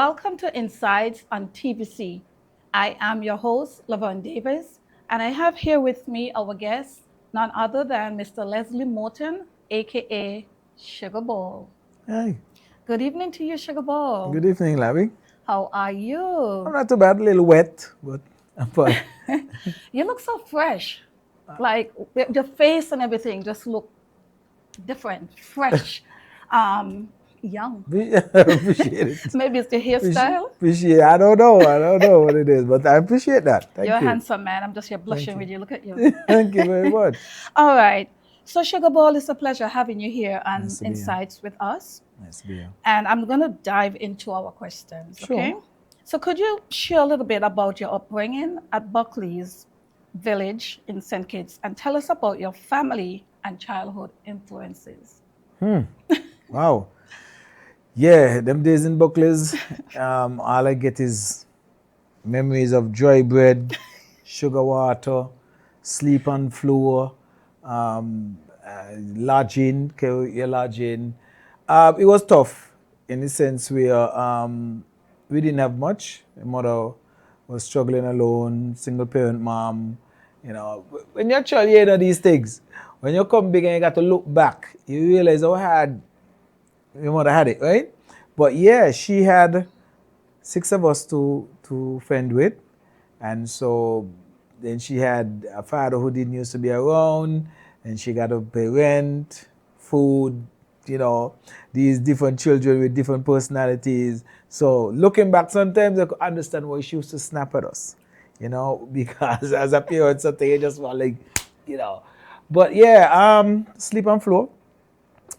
Welcome to Insights on TVC. I am your host, Laverne Davis, and I have here with me our guest, none other than Mr. Leslie Morton, aka Sugar Bowl. Hi. Good evening to you, Sugar Bowl. Good evening, Lavi. How are I'm you? not too bad, a little wet, but I'm fine. You look so fresh. Like your face and everything just look different, fresh, um, young. Appreciate it. Maybe it's the hairstyle. Appreciate. I don't know. I don't know what it is, but I appreciate that. You're Thank a you. handsome man. I'm just here Thank blushing you. with you. Look at you. Thank you very much. All right. So, Sugar Ball, it's a pleasure having you here on Nice to be here. Insights with us. Nice to be here. And I'm going to dive into our questions, okay? Sure. So, could you share a little bit about your upbringing at Buckley's village in St. Kitts and tell us about your family and childhood influences? Wow. Yeah, them days in Buckley's, all I get is memories of dry bread, sugar water, sleep on floor, lodging, carry your lodging. It was tough in the sense where we didn't have much. My mother was struggling alone, single parent mom. You know, when you're a child, you know these things. When you come big and you got to look back, you realize how hard your mother had it, right? But yeah, she had six of us to fend with. And so then she had a father who didn't used to be around, and she got to pay rent, food, you know, these different children with different personalities. So looking back, sometimes I could understand why she used to snap at us, you know, because as a parent, something you just want like, you know. But yeah, sleep on floor.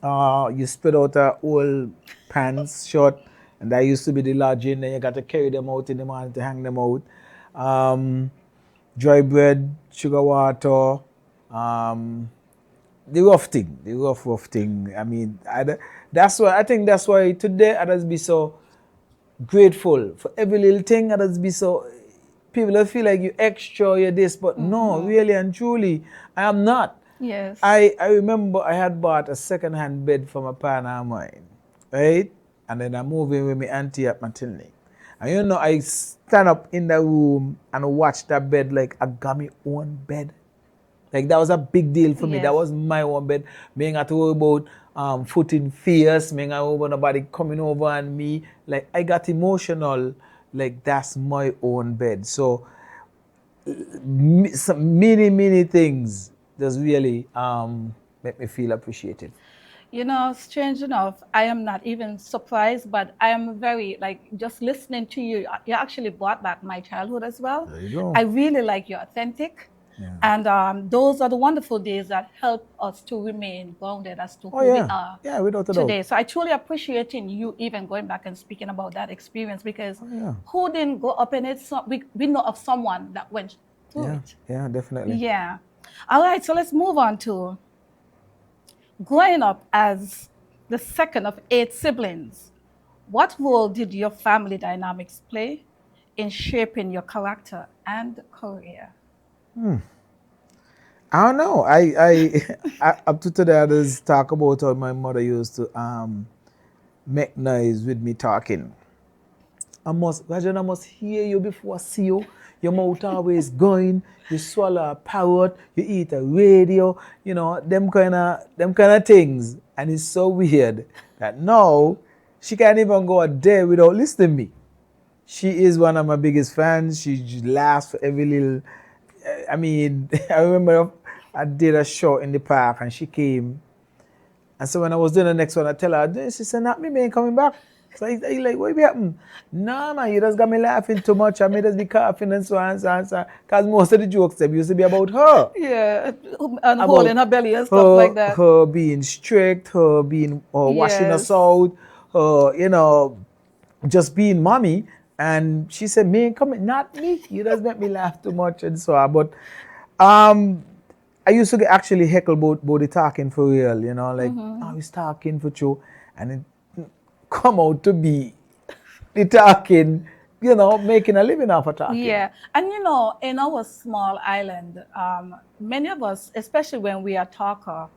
You spread out a old pants short, and that used to be the lodging. Then you got to carry them out in the morning to hang them out. Dry bread, sugar water, the rough thing. I mean, that's why I think that's why today I just be so grateful for every little thing. I just be so people that feel like you extra, you're this, but no, really and truly, I am not. Yes. I remember I had bought a second-hand bed from a partner of mine, right? And then I moved in with my auntie at Matilny. And you know, I stand up in the room and watch that bed like I got my own bed. Like that was a big deal for me. Yes. That was my own bed. Me ain't got to worry about footing fears. Me ain't got to worry about nobody coming over on me. Like I got emotional. Like that's my own bed. So many things just really make me feel appreciated. You know, strange enough, I am not even surprised, but I am very, like, just listening to you, you actually brought back my childhood as well. There you go. I really like you're authentic. Yeah. And those are the wonderful days that help us to remain grounded as to who Oh we yeah. are Yeah, without a today. doubt. So I truly appreciating you even going back and speaking about that experience because yeah. who didn't go up in it? So we know of someone that went through Yeah. it. Yeah, definitely. Yeah. All right, so let's move on to growing up as the second of 8 siblings. What role did your family dynamics play in shaping your character and career? I don't know. I up to today I just talk about how my mother used to make noise with me talking. Rajan, I must hear you before I see you. Your mouth always going. You swallow a parrot. You eat a radio. You know them kind of things. And it's so weird that now she can't even go a day without listening to me. She is one of my biggest fans. She just laughs for every little. I mean, I remember I did a show in the park and she came. And so when I was doing the next one, I tell her, she said, not me, man, coming back. So I like, what be happening? Nah, man, you just got me laughing too much. I made us be coughing and so on and so on and so on. Because most of the jokes them used to be about her. Yeah, and holding her belly and stuff like that. Her being strict, her being washing us out, her, you know, just being mommy. And she said, man, come, not me. You just make me laugh too much and so on. But I used to get actually heckle about the talking for real, you know, like, I was talking for true. And it come out to be the talking, you know, making a living off of talking. Yeah, and you know, in our small island, many of us, especially when we are talker,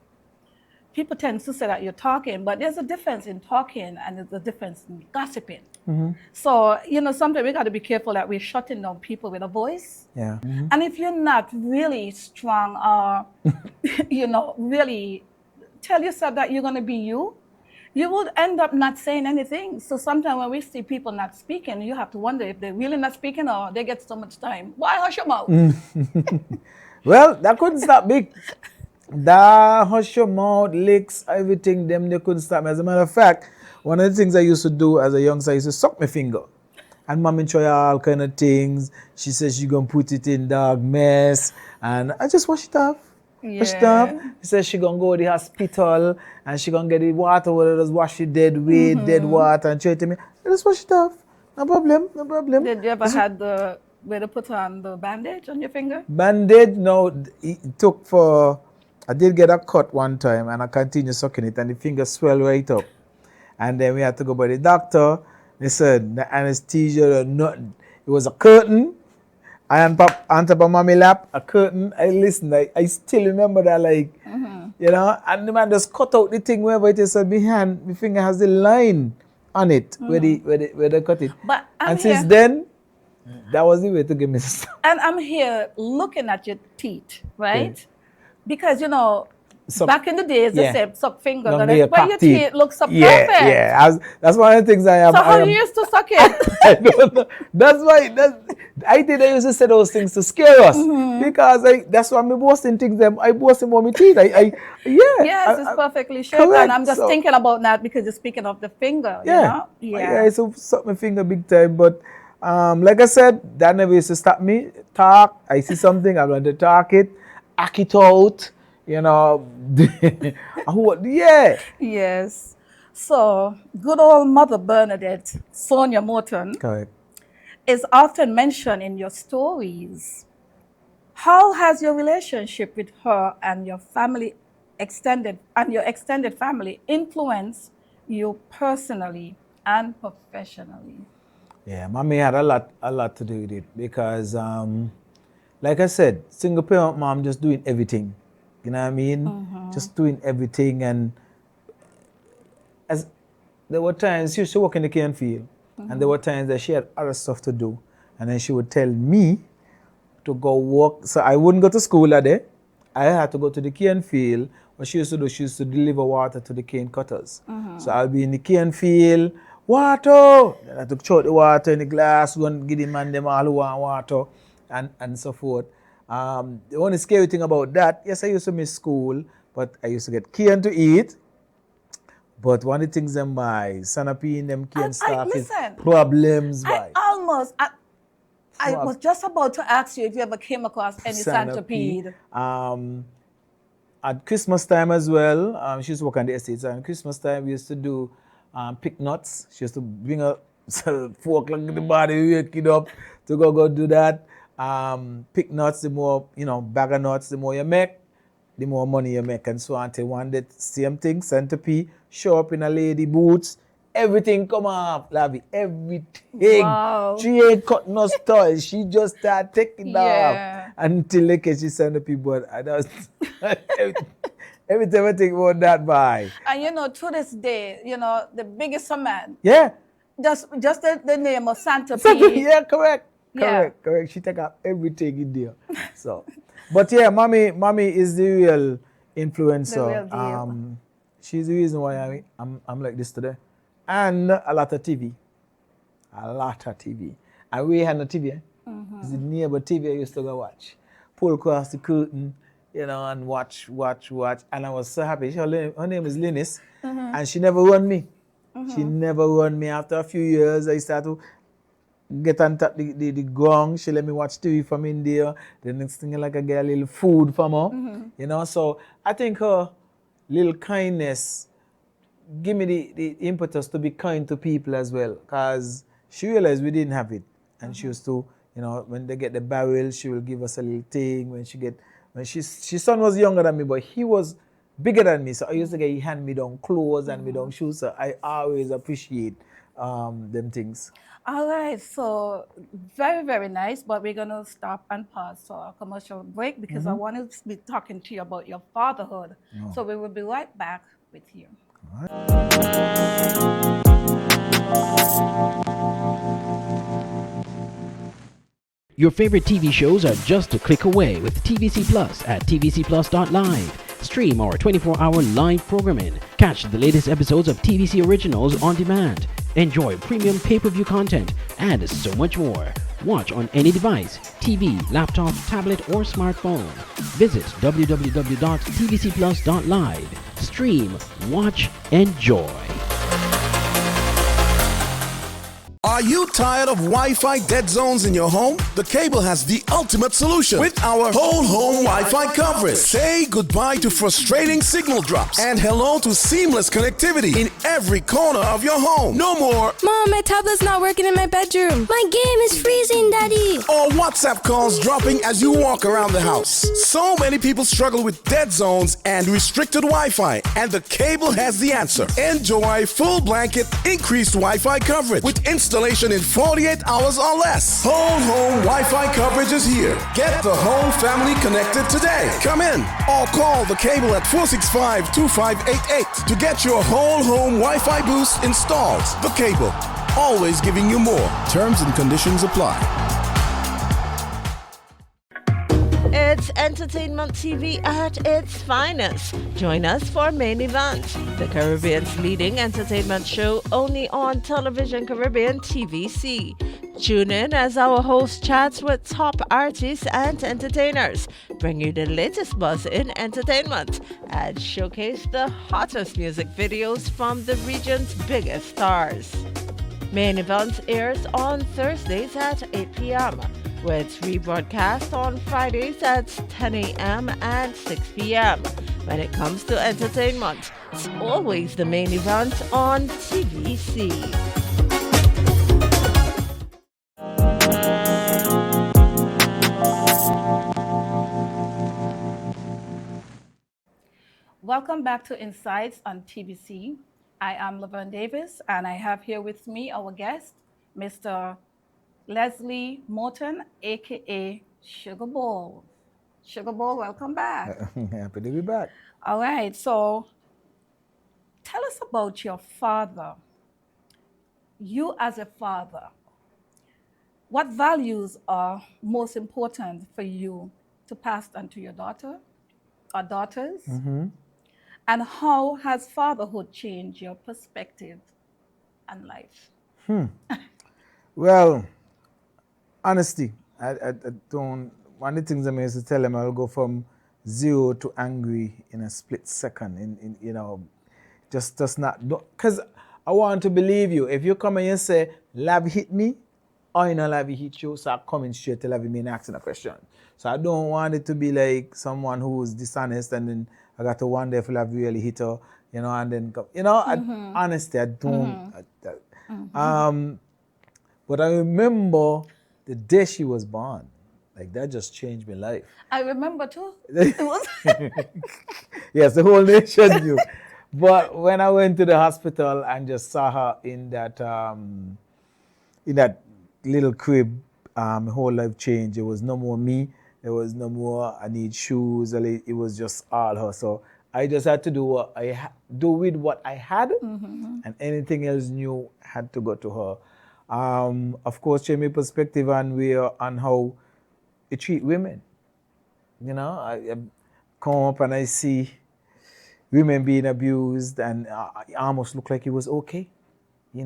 people tend to say that you're talking, but there's a difference in talking and there's a difference in gossiping. So, sometimes we got to be careful that we're shutting down people with a voice. Yeah. And if you're not really strong or, really tell yourself that you're going to be you, you would end up not saying anything. So sometimes when we see people not speaking, you have to wonder if they're really not speaking or they get so much time. Why hush your mouth? Well, that couldn't stop me. That hush your mouth, licks, everything, them, they couldn't stop me. As a matter of fact, one of the things I used to do as a youngster, I used to suck my finger. And mommy try all kind of things. She says she gonna put it in dog mess. And I just wash it off. Wash it off. She says she gonna go to the hospital and she gonna get the water where just wash it dead with dead water and try to me. I just wash it off. No problem, no problem. Did you ever had the way to put on the bandage on your finger? Band-aid, no, it took for, I did get a cut one time and I continued sucking it and the finger swelled right up. And then we had to go by the doctor. They said the anesthesia or nothing. It was a curtain. I on top of mommy lap, a curtain. I listened. I still remember that, and the man just cut out the thing wherever it is. So my finger has the line on it where they cut it. But since then, that was the way to give me stuff. And I'm here looking at your teeth, right? Yeah. Because back in the days, they said suck finger, but your teeth look so perfect. Yeah. That's one of the things I am. So how you used to suck it? I don't know. That's why. I think they used to say those things to scare us because that's why I'm boasting things. I boasting about my teeth. Yes, it's perfectly shaped, and I'm just thinking about that because you're speaking of the finger. Yeah. I used to suck my finger big time, but like I said, that never used to stop me. Talk. I see something, I'm going to talk it, act it out. Yes. So, good old Mother Bernadette, Sonia Morton, Correct. is often mentioned in your stories. How has your relationship with her and your extended family influenced you personally and professionally? Yeah, mommy had a lot to do with it because, like I said, single parent mom just doing everything. You know what I mean? Just doing everything. And as there were times she used to work in the cane field, and there were times that she had other stuff to do. And then she would tell me to go work. So I wouldn't go to school that day. I had to go to the cane field. What she used to do, she used to deliver water to the cane cutters. So I'll be in the cane field, water! Then I took out the water in the glass, go and give the man them all who want water, and so forth. The only scary thing about that, yes, I used to miss school, but I used to get cane to eat. But one of the things them by Sanapee them cane staff is problems by. I was just about to ask you if you ever came across any centipede. At Christmas time as well, she used to work on the estates. And Christmas time we used to do pick nuts. She used to bring a 4 o'clock in the morning, wake it up to go do that. Pick nuts, the more, bag of nuts, the more you make, the more money you make, and so on. Till one day, same thing, centipede, show up in a lady boots, everything come off, Lavi, everything. Wow. She ain't cut no toys, she just start taking off until they catch the centipede. But I was every time I think about that, bye. And to this day, the biggest man. Yeah. Just the name of centipede. Yeah, correct. Correct. She take up everything in there. So, but yeah, mommy is the real influencer. The real deal. She's the reason why I'm like this today, and a lot of TV. And we had no TV. It's the neighbor TV I used to go watch. Pull across the curtain, and watch. And I was so happy. Her name is Linus, and she never run me. She never run me. After a few years, I started to get on top the gong. She let me watch TV from India. The next thing, like I get a little food from her. So I think her little kindness give me the impetus to be kind to people as well. Because she realized we didn't have it. And she used to, when they get the barrel, she will give us a little thing. When she son was younger than me, but he was bigger than me. So I used to get hand me down clothes and me down shoes. So I always appreciate them things. All right, so very, very nice, but we're going to stop and pause for a commercial break because I Mm-hmm. want to be talking to you about your fatherhood. Oh, So we will be right back with you. all right. Your favorite TV shows are just a click away with TVC Plus at tvcplus.live. Stream our 24-hour live programming. Catch the latest episodes of TVC Originals on demand. Enjoy premium pay-per-view content and so much more. Watch on any device, TV, laptop, tablet, or smartphone. Visit www.tvcplus.live. Stream, watch, enjoy. Are you tired of Wi-Fi dead zones in your home? The Cable has the ultimate solution with our whole home Wi-Fi coverage. Say goodbye to frustrating signal drops and hello to seamless connectivity in every corner of your home. No more Mom, my tablet's not working in my bedroom. My game is freezing, Daddy. or WhatsApp calls dropping as you walk around the house. So many people struggle with dead zones and restricted Wi-Fi, and the Cable has the answer. Enjoy full blanket increased Wi-Fi coverage with installation in 48 hours or less. Whole home Wi-Fi coverage is here. Get the whole family connected today. Come in or call the Cable at 465-2588 to get your whole home Wi-Fi boost installed. The Cable, always giving you more. Terms and conditions apply. It's Entertainment TV at its finest. Join us for Main Event, the Caribbean's leading entertainment show only on Television Caribbean TVC. Tune in as our host chats with top artists and entertainers, bring you the latest buzz in entertainment, and showcase the hottest music videos from the region's biggest stars. Main Event airs on Thursdays at 8 p.m. with rebroadcast on Fridays at 10 a.m. and 6 p.m. When it comes to entertainment, it's always the Main Event on TVC. Welcome back to Insights on TBC. I am Laverne Davis, and I have here with me our guest, Mr. Leslie Morton, aka Sugar Bowl. Sugar Bowl, welcome back. Happy to be back. All right, so tell us about your father. You as a father, what values are most important for you to pass on to your daughter or daughters? And how has fatherhood changed your perspective on life? Well, honesty. I don't. One of the things I used to tell them, I'll go from 0 to angry in a split second. Just not. Because I want to believe you. If you come and you say, Lavi hit me, or you know Lavi hit you, so I'm coming straight to Lavi me and asking a question. So I don't want it to be like someone who's dishonest and then I got to wonder if Lavi really hit her, and then come. Honestly, I don't. But I remember the day she was born. Like, that just changed my life. I remember too. It was Yes, the whole nation knew. But when I went to the hospital and just saw her in that little crib, my whole life changed. There was no more me. There was no more I need shoes. It was just all her. So I just had to do what do with what I had, and anything else new had to go to her. Of course, change my perspective on how you treat women. I come up and I see women being abused, and it almost looked like it was okay.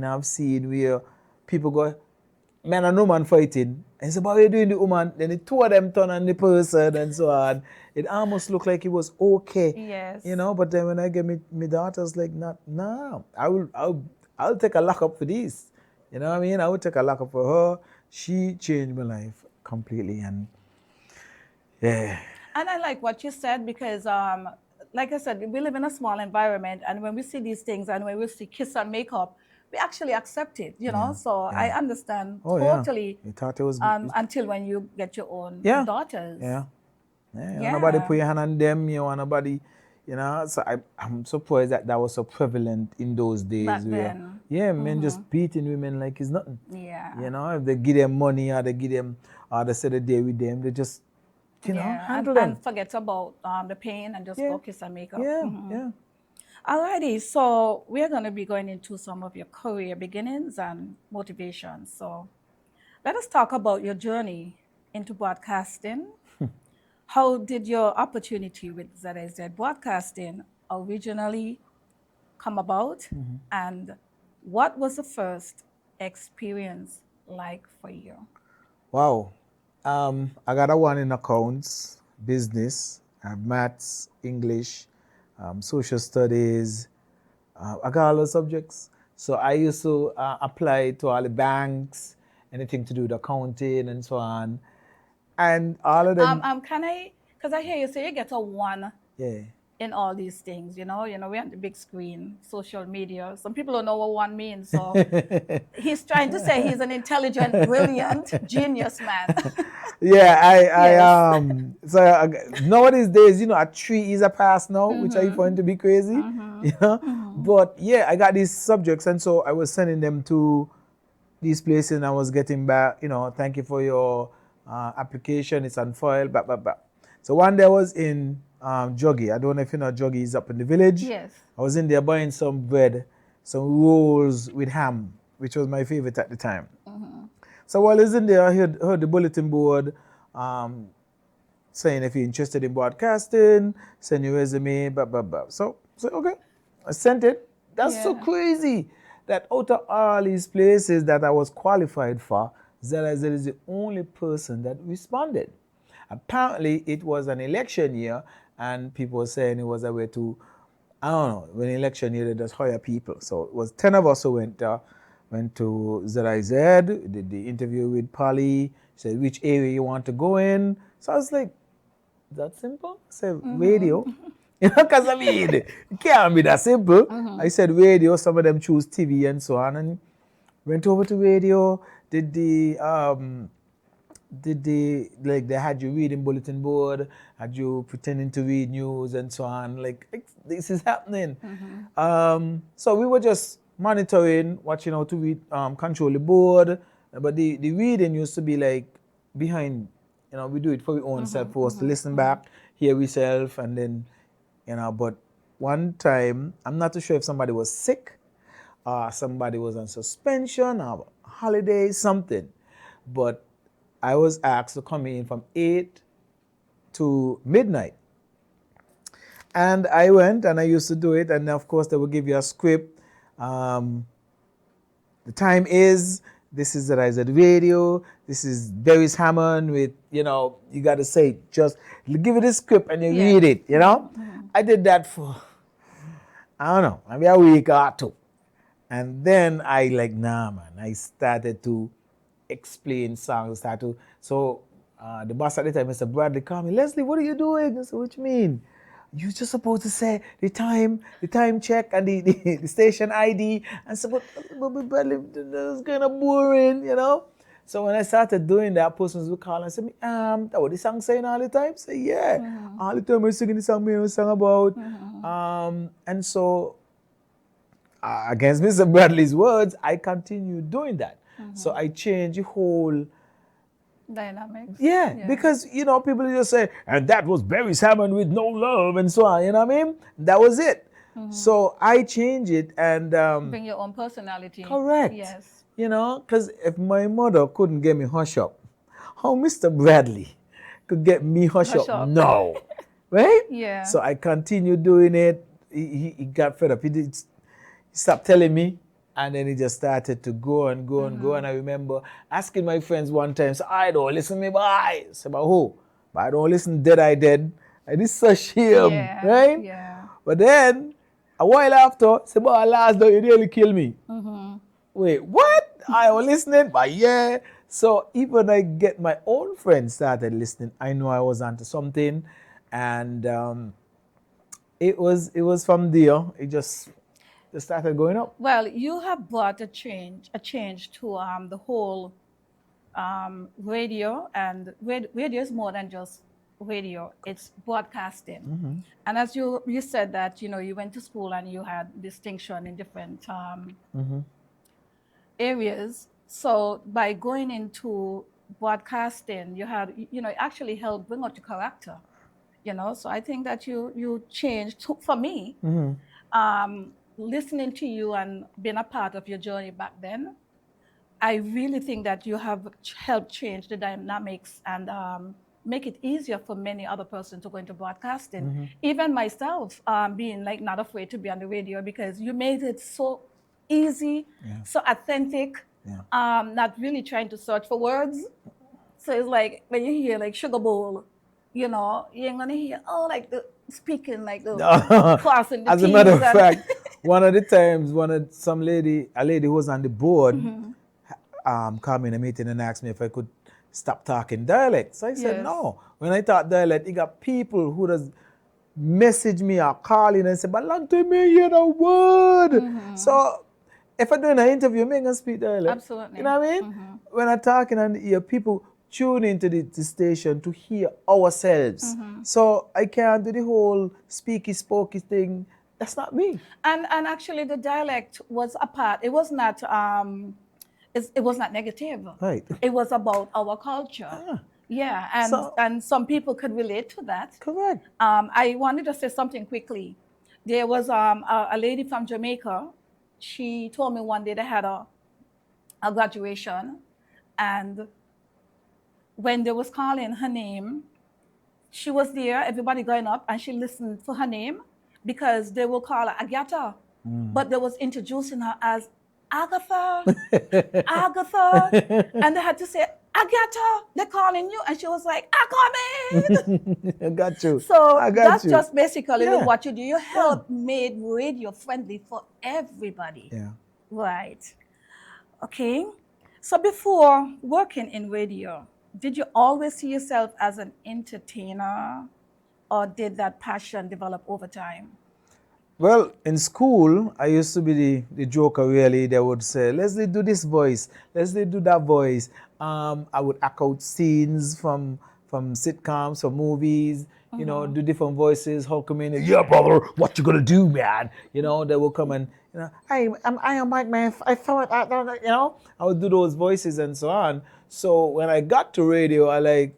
I've seen where people go, man and woman fighting, and say, but what are you doing the woman? Then the two of them turn on the person and so on. It almost looked like it was okay. Yes. But then when I get my daughters, like, no, I'll take a lock up for this. You know what I mean? I would take a lock up for her. She changed my life completely, and yeah. And I like what you said because, like I said, we live in a small environment, and when we see these things and when we see kiss and makeup, we actually accept it, So I understand totally. You thought it was until when you get your own daughters. Yeah. Nobody put your hand on them, nobody, You know, so I'm surprised that was so prevalent in those days Back where, then. yeah, men just beating women like it's nothing. Yeah. You know, if they give them money or they give them, or they set a day with them, they just, Yeah, handle them. and forget about the pain and just Yeah, go kiss and make up. yeah, yeah. Alrighty, so we're going to be going into some of your career beginnings and motivations. So let us talk about your journey into broadcasting. How did your opportunity with ZIZ Broadcasting originally come about? And what was the first experience like for you? Wow. I got a one in accounts, business, I have maths, English, social studies. I got all those subjects. So I used to apply to all the banks, anything to do with accounting and so on. And all of them, Can I, because I hear you say you get a one yeah. in all these things, we're on the big screen, social media. Some people don't know what one means. So he's trying to say he's an intelligent, brilliant, genius man. Yeah, Yes. so nowadays days, a 3 is a pass now, which I find to be crazy, But yeah, I got these subjects, and so I was sending them to these places, and I was getting back, thank you for your application, it's on file, blah, blah, blah. So one day I was in Joggy. I don't know if you know Joggy is up in the village. Yes. I was in there buying some bread, some rolls with ham, which was my favorite at the time. So while I was in there, I heard the bulletin board saying if you're interested in broadcasting, send your resume, blah, blah, blah. So okay, I sent it. That's so Yeah. crazy that out of all these places that I was qualified for, ZIZ is the only person that responded. Apparently, it was an election year, and people were saying it was a way to, I don't know, when election year, they just hire people. So it was 10 of us who went to ZIZ, did the interview with Polly, said which area you want to go in. So I was like, that simple? I said, radio. Because I mean, it can't be that simple. I said radio, some of them choose TV and so on, and went over to radio, like they had you reading bulletin board, had you pretending to read news and so on, like this is happening. So we were just monitoring, watching how to read, control the board, but the reading used to be like behind, we do it for our own self, for us to listen back, hear ourselves, and then, but one time, I'm not too sure if somebody was sick, somebody was on suspension or holiday, something, but I was asked to come in from 8 to midnight. And I went, and I used to do it, and of course they would give you a script. The time is, this is the Rise at Radio, this is Barry's Hammond with, you got to say, just give it a script and you read it, I did that for, I don't know, maybe a week or two. And then I I started to explain songs, so the boss at the time, Mr. Bradley, called me, Leslie, what are you doing? I said, what you mean? You're just supposed to say the time check and the station ID. And so, but Bradley, that's kind of boring, So when I started doing that, persons would call and say, that what the song saying all the time? Say, yeah. All the time we're singing the song we sing about. And so, against Mr. Bradley's words, I continued doing that. So I changed the whole Dynamics. Yeah, because, people just say, and that was Barry Salmon with no love and so on, you know what I mean? That was it. So I changed it and... bring your own personality. Correct. Yes. Because if my mother couldn't get me hush up, how Mr. Bradley could get me hush up? No. Right? Yeah. So I continued doing it. He got fed up. He stopped telling me. And then he just started to go and go and go. And I remember asking my friends one time, so I don't listen to me, boy. I said, but who? But I don't listen Dead I Dead. And this is such him, right? Yeah. But then, a while after, I said, boy, last day you nearly kill me. Wait, what? I was listening? But yeah. So even I get my own friends started listening, I know I was onto something. And it was from there. It just started going up. Well, you have brought a change to the whole radio, and radio is more than just radio, it's broadcasting. And as you said that, you went to school and you had distinction in different areas. So by going into broadcasting, it actually helped bring out your character, So I think that you changed. For me, listening to you and being a part of your journey back then, I really think that you have helped change the dynamics and make it easier for many other persons to go into broadcasting. Even myself, being like not afraid to be on the radio, because you made it so easy, so authentic, not really trying to search for words. So it's like when you hear like Sugar Bowl, you ain't gonna hear like the speaking like the crossing the As a T's matter of fact, one of the times, a lady who was on the board, called me in a meeting and asked me if I could stop talking dialect. So I said no. When I talk dialect, you got people who does message me or call in and say, but long time me hear the word. So if I'm doing an interview, I'm gonna speak dialect. Absolutely. You know what I mean? When I'm talking and hear people tune into the station to hear ourselves. So I can't do the whole speaky spokey thing. That's not me. And actually the dialect was a part. It was not it was not negative. Right. It was about our culture. Yeah, and some people could relate to that. Correct. I wanted to say something quickly. There was a lady from Jamaica. She told me one day they had a graduation, and when they was calling her name, she was there, everybody going up, and she listened for her name because they will call her Agatha, but they was introducing her as Agatha, Agatha, and they had to say, Agatha, they're calling you, and she was like, I'm coming. I got you. So that's you. just basically what you do. You help made radio friendly for everybody. Yeah. Right. Okay. So before working in radio, did you always see yourself as an entertainer, or did that passion develop over time? Well, in school, I used to be the joker, really. They would say, Leslie, do this voice. Leslie, do that voice. I would act out scenes from sitcoms, from movies, do different voices. How come in? Yeah, brother, what you gonna do, man? They will come and, I am Mike, man. I thought, I would do those voices and so on. So when I got to radio, I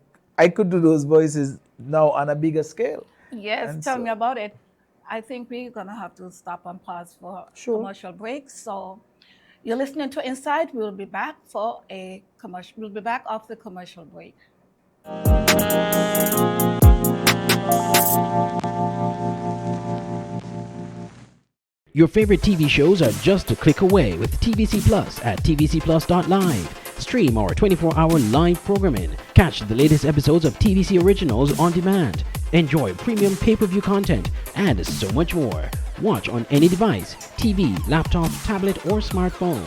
could do those voices now on a bigger scale. Yes, And tell me about it. I think we're gonna have to stop and pause for a commercial break. So you're listening to Inside. We'll be back for a commercial. We'll be back after the commercial break. Your favorite TV shows are just a click away with TVC Plus at tvcplus.live. Stream our 24-hour live programming. Catch the latest episodes of TVC Originals on demand. Enjoy premium pay-per-view content and so much more. Watch on any device, TV, laptop, tablet, or smartphone.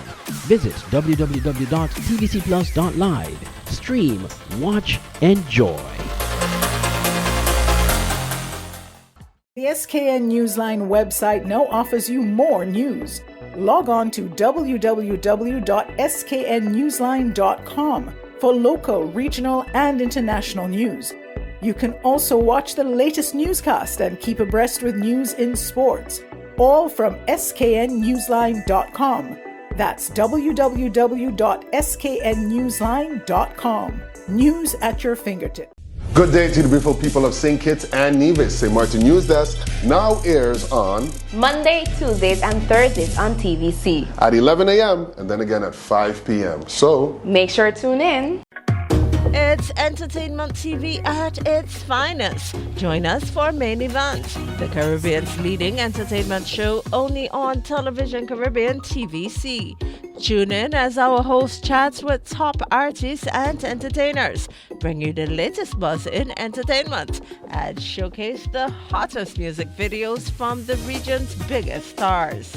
Visit www.tvcplus.live. Stream, watch, enjoy. The SKN Newsline website now offers you more news. Log on to www.sknnewsline.com for local, regional, and international news. You can also watch the latest newscast and keep abreast with news in sports, all from sknnewsline.com. That's www.sknnewsline.com. News at your fingertips. Good day to the beautiful people of St. Kitts and Nevis. St. Martin News Desk now airs on Monday, Tuesdays, and Thursdays on TVC at 11 a.m. and then again at 5 p.m. So make sure to tune in. It's Entertainment TV at its finest. Join us for Main Event, the Caribbean's leading entertainment show only on Television Caribbean TVC. Tune in as our host chats with top artists and entertainers, bring you the latest buzz in entertainment, and showcase the hottest music videos from the region's biggest stars.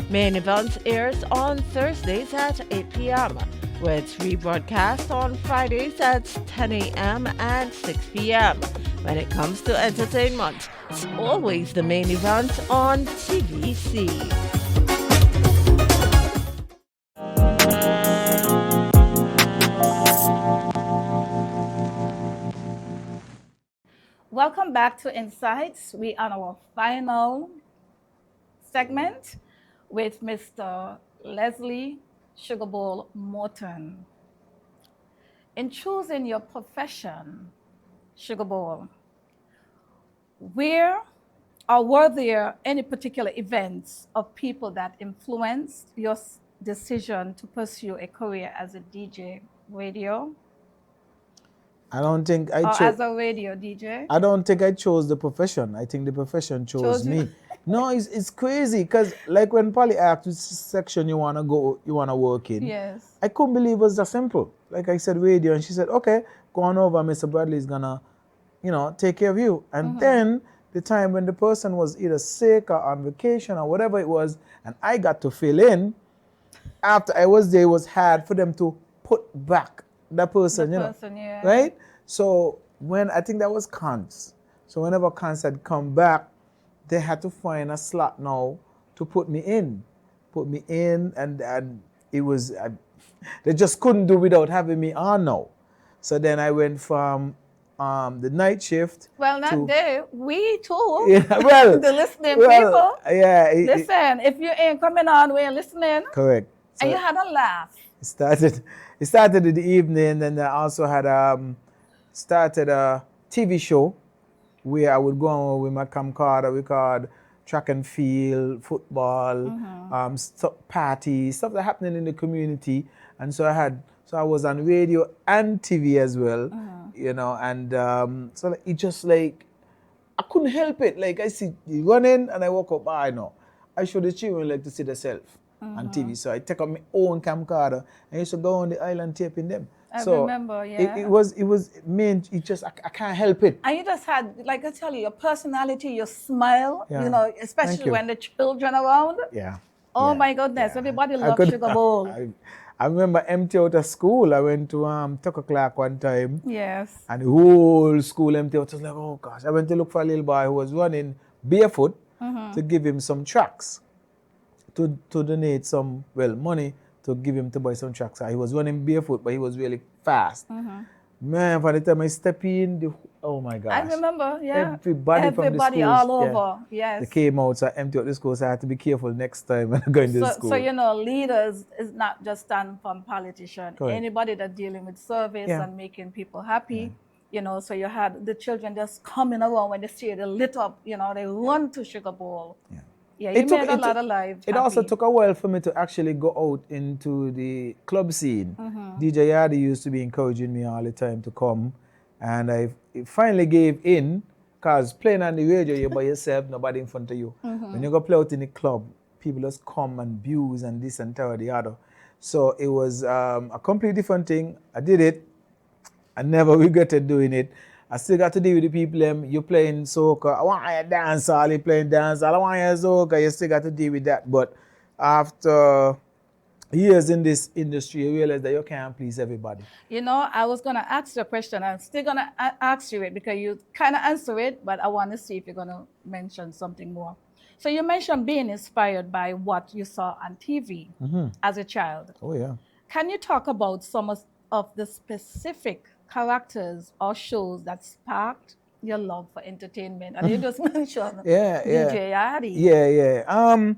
Main Event airs on Thursdays at 8 p.m. with rebroadcast on Fridays at 10 a.m. and 6 p.m. When it comes to entertainment, it's always the Main Event on TVC. Welcome back to Insights. We are on our final segment with Mr. Leslie Sugar Bowl Morton. In choosing your profession, Sugar Bowl, were there any particular events of people that influenced your decision to pursue a career as a DJ radio? I don't think I chose. As a radio DJ? I don't think I chose the profession. I think the profession chose me. No, it's crazy because like when Polly asked which section you wanna work in. Yes. I couldn't believe it was that simple. Like I said, radio, and she said, okay, go on over. Mr. Bradley's gonna, take care of you. And then the time when the person was either sick or on vacation or whatever it was, and I got to fill in. After I was there, it was hard for them to put back that person, Yeah. right? So when I think that was Cons. So whenever Cons had come back, they had to find a slot now to put me in, and it was they just couldn't do without having me on now. So then I went from the night shift. Well, not there. We too. Yeah, well, the listening people. Yeah. Listen, if you ain't coming on, we're listening. Correct. So and you had a laugh. It started in the evening, and I also had started a TV show where I would go on with my camcorder, record track and field, football, parties, stuff that happening in the community. And so I was on radio and TV as well, and so it just like, I couldn't help it. Like I see you running and I woke up, I know. I show the children like to see themselves on TV. So I take up my own camcorder and used to go on the island taping them. I remember, yeah. It was mean, I can't help it. And you just had, like I tell you, your personality, your smile, especially when the children around. Yeah. Oh my goodness, everybody loves Sugar Bowl. I remember empty out of school. I went to Tucker Clark one time. Yes. And the whole school empty out. I was like, oh gosh. I went to look for a little boy who was running barefoot to give him some tracks, to donate some, money to give him to buy some tracks. He was running barefoot, but he was really fast. Man, by the time I step in, oh my gosh. I remember, yeah. Everybody from the school. All over, yes. They came out, so I emptied out the school, so I had to be careful next time when I go into the school. So, leaders is not just stand from politicians. Correct. Anybody that's dealing with service and making people happy, so you had the children just coming around when they see it lit up, they run to Sugar Bowl. Yeah. Yeah, you made a lot of lives. It also took a while for me to actually go out into the club scene. DJ Yardi used to be encouraging me all the time to come, and I finally gave in, because playing on the radio, you're by yourself, nobody in front of you. When you go play out in the club, people just come and abuse and this and that or the other. So it was a completely different thing. I did it. I never regretted doing it. I still got to deal with the people, you playing soca, I want you to dance, you playing dance, I want you to soca, you still got to deal with that. But after years in this industry, you realize that you can't please everybody. I was going to ask you a question. I'm still going to ask you it because you kind of answer it, but I want to see if you're going to mention something more. So you mentioned being inspired by what you saw on TV as a child. Oh, yeah. Can you talk about some of the specific characters or shows that sparked your love for entertainment? And you just mentioned DJ Yardi. Yeah.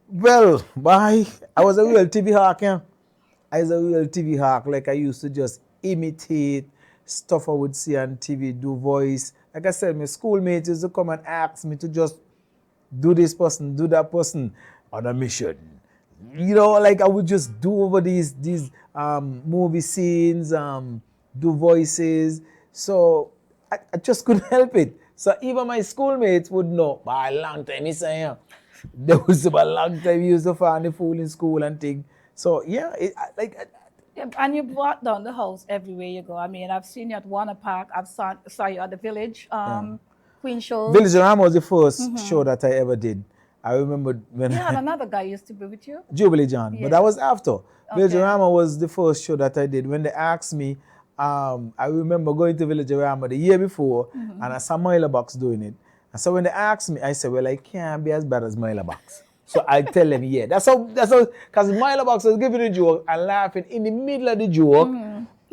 Well, I was a real TV hawk, I was a real TV hawk. Like I used to just imitate stuff I would see on TV, do voice. Like I said, my schoolmates used to come and ask me to just do this person, do that person on a mission. Like I would just do over these movie scenes, do voices. So I just couldn't help it. So even my schoolmates would know, by a long time, there was a long time he used to find the fool in school and thing. So and you brought down the house everywhere you go. I mean, I've seen you at Warner Park. I've saw you at the Village Queen show. Village Rama was the first show that I ever did. I remember when you had another guy used to be with you. Jubilee John, but that was after. Village Rama was the first show that I did. When they asked me, I remember going to Village Rama the year before, and I saw Myla Box doing it. And so when they asked me, I said, well, I can't be as bad as Myla Box. So I tell them, yeah. That's how, because Myla Box was giving a joke and laughing in the middle of the joke.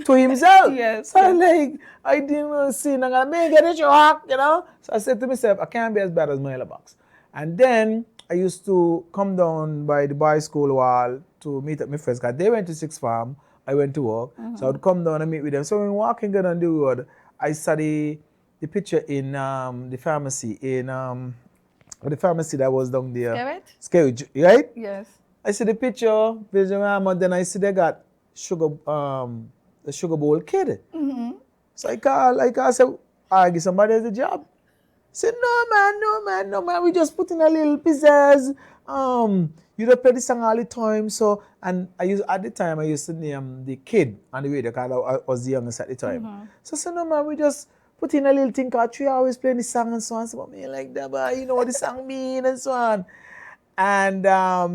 to himself. Yes, So yes. like, I didn't see, I'm gonna make it a shock, you know. So I said to myself, I can't be as bad as Mila Box. And then I used to come down by the boys' school wall to meet up my friends, because they went to Sixth Farm, I went to work. So I would come down and meet with them. So when walking down the road, I saw the picture in the pharmacy, the pharmacy that was down there. Scarrett? Scarrett, right? Yes. I see the picture, then I see they got the Sugar Bowl kid. So I call, say, I give somebody else a job. Say, no man, we just put in a little pizzazz. You don't play the song all the time, so, and at the time I used to name the kid on the radio, because I was the youngest at the time. So I said, no man, we just put in a little thing, because Trey always playing the song and so on. So me like that, but you know what the song mean and so on. And I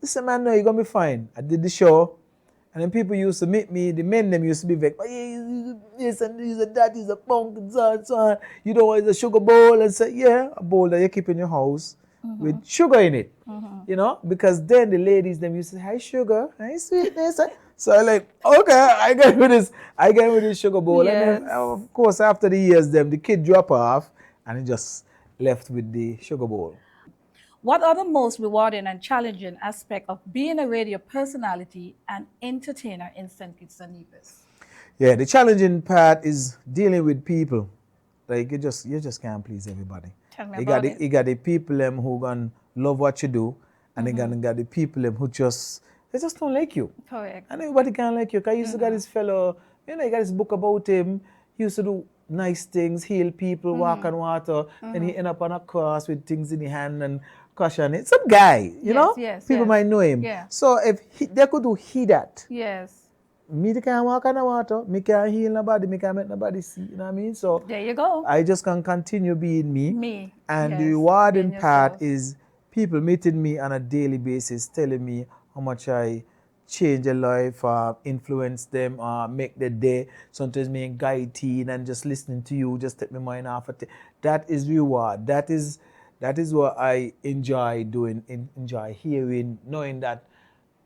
said, man, no, you're gonna be fine. I did the show. And then people used to meet me, the men them used to be vexed. Oh, yeah, this and this and that, he's a punk and so on and so on. You know, it's a sugar bowl. And say, yeah, a bowl that you keep in your house with sugar in it. You know, because then the ladies them used to say, hi sugar, hi sweetness. So I like, okay, I get with this sugar bowl. Yes. And then, of course, after the years, the kid drop off and he just left with the sugar bowl. What are the most rewarding and challenging aspect of being a radio personality and entertainer in St. Kitts and Nevis? Yeah, the challenging part is dealing with people. Like you just can't please everybody. Tell me about it. You got the people who gonna love what you do, and you got the people who just don't like you. Correct. And everybody can't like you. Cause I used to got this fellow, you know, he got this book about him. He used to do nice things, heal people, walk on water, and he end up on a cross with things in his hand and caution it. Some guy, you know? Yes, people might know him. Yeah. So if they could do that. Yes. Me can't walk on the water, me can't heal nobody, me can't make nobody see, you know what I mean? So There you go. I just can continue being me. Me. And Yes, the rewarding being part yourself. is people meeting me on a daily basis, telling me how much I change their life, influence them, make their day. Sometimes me guiding and just listening to you, just take my mind off of it. That is reward. That is what I enjoy doing, enjoy hearing, knowing that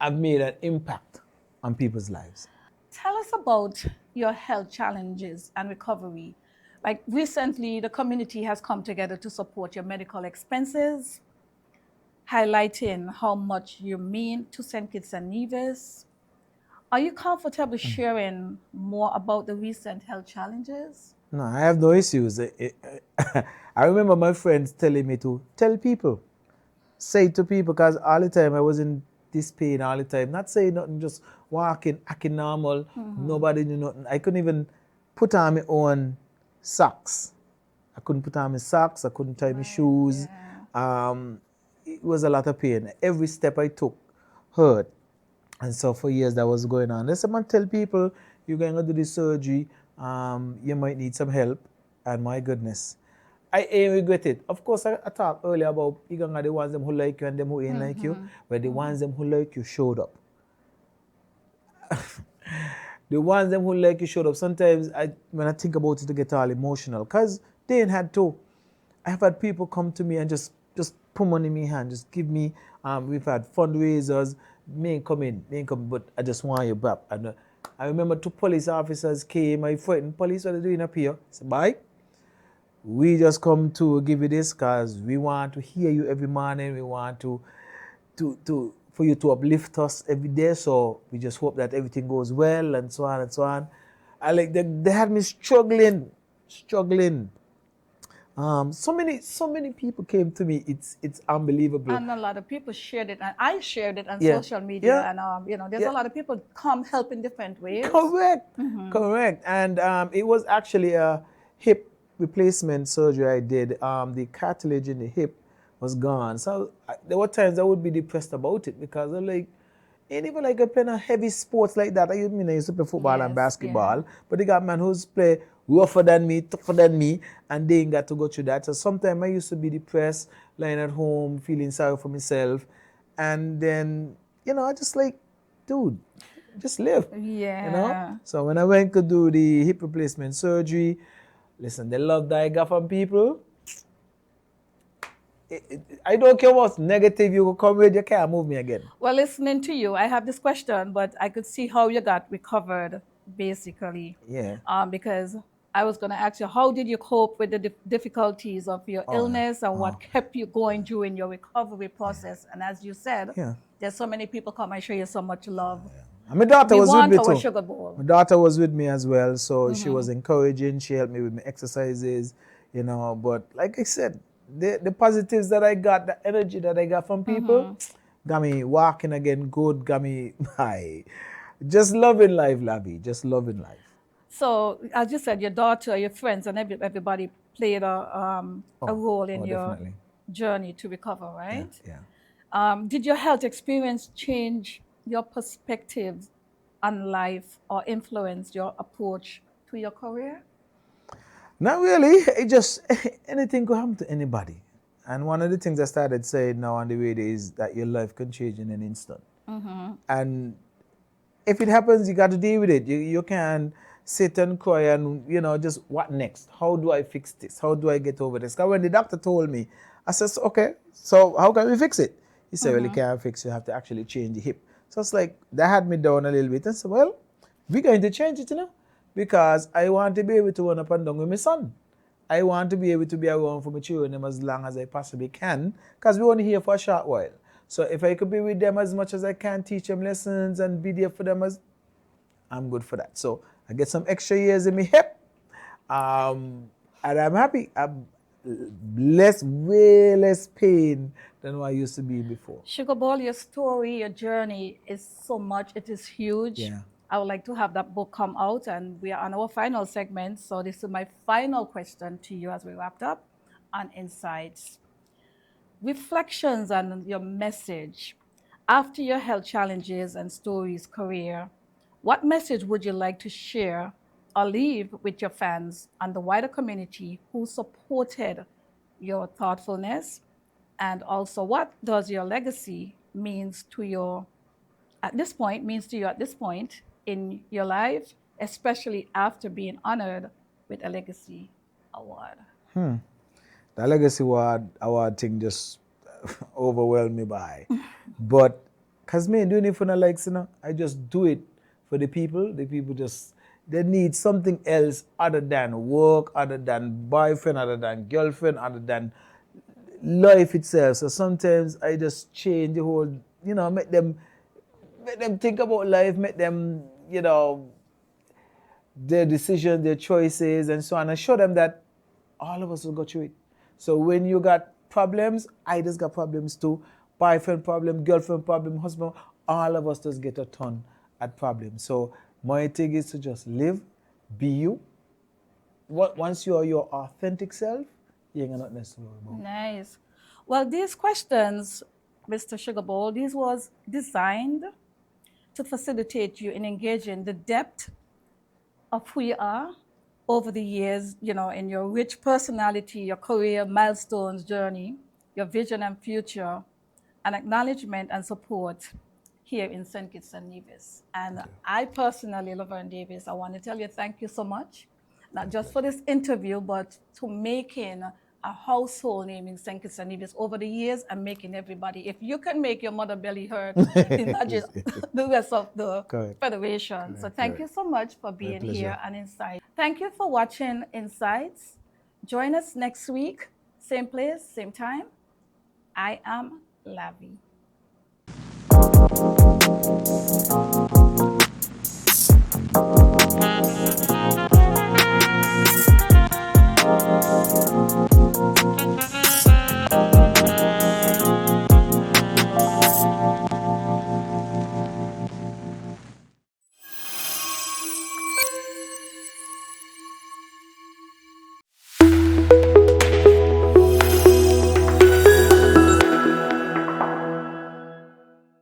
I've made an impact on people's lives. Tell us about your health challenges and recovery. Like recently, the community has come together to support your medical expenses, highlighting how much you mean to St. Kitts and Nevis. Are you comfortable sharing more about the recent health challenges? No, I have no issues. I remember my friends telling me to tell people, say it to people, because all the time I was in this pain all the time, not saying nothing, just walking, acting normal, nobody knew nothing. I couldn't even put on my own socks. I couldn't put on my socks, I couldn't tie my shoes. It was a lot of pain. Every step I took hurt. And so for years that was going on. Then someone tell people, you're going to do this surgery, you might need some help. And my goodness, I ain't regret it. Of course, I talked earlier about you gonna the ones them who like you and them who ain't like you, but the ones them who like you showed up. The ones them who like you showed up. Sometimes when I think about it, I get all emotional, because they ain't had to. I have had people come to me and just put money in my hand, just give me. We've had fundraisers. Me ain't come, but I just want you back. And I remember 2 police officers came. I frightened police. What are they doing up here? I said, bye. We just come to give you this because we want to hear you every morning. We want to for you to uplift us every day. So we just hope that everything goes well and so on and so on. I like they had me struggling. So many people came to me. It's unbelievable. And a lot of people shared it, and I shared it on Yeah. social media. Yeah. And there's Yeah. a lot of people come help in different ways. Correct. And it was actually a hip replacement surgery I did. The cartilage in the hip was gone. So there were times I would be depressed about it, because I'm like, ain't even like I playing a heavy sports like that. I used to play football and Yes, basketball, but they got man who's play rougher than me, tougher than me, and they ain't got to go through that. So sometimes I used to be depressed, lying at home, feeling sorry for myself. And then, I just like, dude, just live. Yeah. So when I went to do the hip replacement surgery, listen, the love that I got from people, I don't care what's negative you come with, you can't move me again. Well, listening to you, I have this question, but I could see how you got recovered basically. Yeah. Because I was going to ask you, how did you cope with the difficulties of your illness and what kept you going during your recovery process? And as you said, there's so many people come and show you so much love. And my daughter was with me our too. Sugar Bowl. My daughter was with me as well, so she was encouraging. She helped me with my exercises, you know. But like I said, the positives that I got, the energy that I got from people, got me walking again good, got me high. Just loving life, Lavi, just loving life. So, as you said, your daughter, your friends, and everybody played a role in your definitely. journey to recover, right? Yeah. Did your health experience change your perspective on life or influence your approach to your career? Not really. It just, anything could happen to anybody. And one of the things I started saying now on the radio is that your life can change in an instant. And if it happens, you got to deal with it. You can't sit and cry and, you know, just what next? How do I fix this? How do I get over this? Because when the doctor told me, I said, okay, so how can we fix it? He said, well, you can't fix it. You have to actually change the hip. So it's like, that had me down a little bit. I said, well, we're going to change it, you know, because I want to be able to run up and down with my son. I want to be able to be around for my children as long as I possibly can, because we're only here for a short while. So if I could be with them as much as I can, teach them lessons and be there for them, I'm good for that. So I get some extra years in my hip, and I'm happy. I'm way less pain than what I used to be before. Sugar Bowl, your story, your journey is so much. It is huge. Yeah. I would like to have that book come out, and we are on our final segment. So this is my final question to you as we wrapped up on Insights. Reflections on your message after your health challenges and stories career. What message would you like to share or leave with your fans and the wider community who supported your thoughtfulness? And also, what does your legacy means to you at this point in your life, especially after being honored with a legacy award? The legacy award thing just overwhelmed me by. But because me doing it for the likes, you know, I just do it for the people. The people just, they need something else other than work, other than boyfriend, other than girlfriend, other than life itself. So sometimes I just change the whole, you know, make them think about life, make them, you know, their decisions, their choices, and so on, and show them that all of us will go through it. So when you got problems, I just got problems too. Boyfriend problem, girlfriend problem, husband, all of us just get a ton at problems. So my thing is to just live, be you. Once you are your authentic self, you ain't got nothing else to worry about. Nice. Well, these questions, Mr. Sugar Bowl, these was designed to facilitate you in engaging the depth of who you are over the years, you know, in your rich personality, your career, milestones, journey, your vision and future, and acknowledgement and support here in St. Kitts and Nevis. And I personally, Laverne Davis, I want to tell you thank you so much, not just for this interview, but to making a household name in St. Kitts and Nevis over the years and making everybody, if you can make your mother belly hurt, imagine the rest of the federation. So thank you so much for being here on Insight. Thank you for watching Insights. Join us next week, same place, same time. I am Lavi.